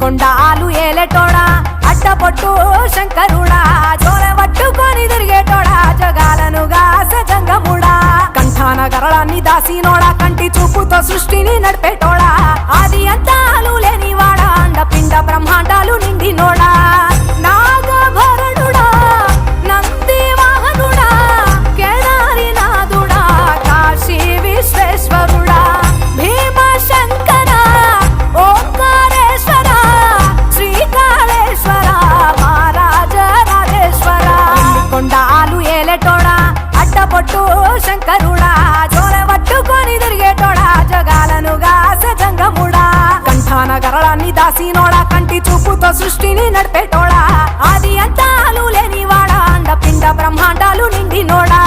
కొండాలు ఏలేటోడా అడ్డపొట్టు శంకరుడా జోరె పట్టుకొని తిరిగేటోడా జగాలను గాసజంగముడా కంఠాన గరళాన్ని దాసినోడా కంటి చూపుతో సృష్టిని నడిపేటోడా ఆది అంతాలు లేనివాడా అండపిండ బ్రహ్మాండాలు నిండినోడా నాగభరణుడా నంది వాహనుడా కేదారినాథుడా కాశీ విశ్వేశ్వరుడా భీమశంకర ఓంకారేశ్వర శ్రీకాళేశ్వర మహారాజ రాజేశ్వర కొండాలు ఏలేటోడా అడ్డపొట్టు శంకరుడా జోరె పట్టుకొని తిరిగేటోడా జగాలను గాసజంగముడా కంఠాన గరళాన్ని దాసినోడా కంటి చూపుతో సృష్టిని నడిపేటోడా ఆది అంతాలు లేనివాడా అండపిండ బ్రహ్మాండాలు నిండినోడా